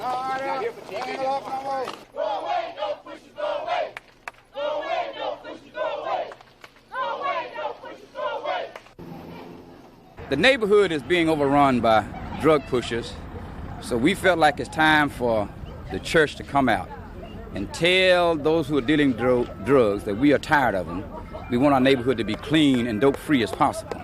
Not here for TV. Go away, no push it, go away. Go away, no push it, go away. Go away, no push it, go away. The neighborhood is being overrun by drug pushers, so we felt like it's time for the church to come out and tell those who are dealing drugs that we are tired of them. We want our neighborhood to be clean and dope-free as possible.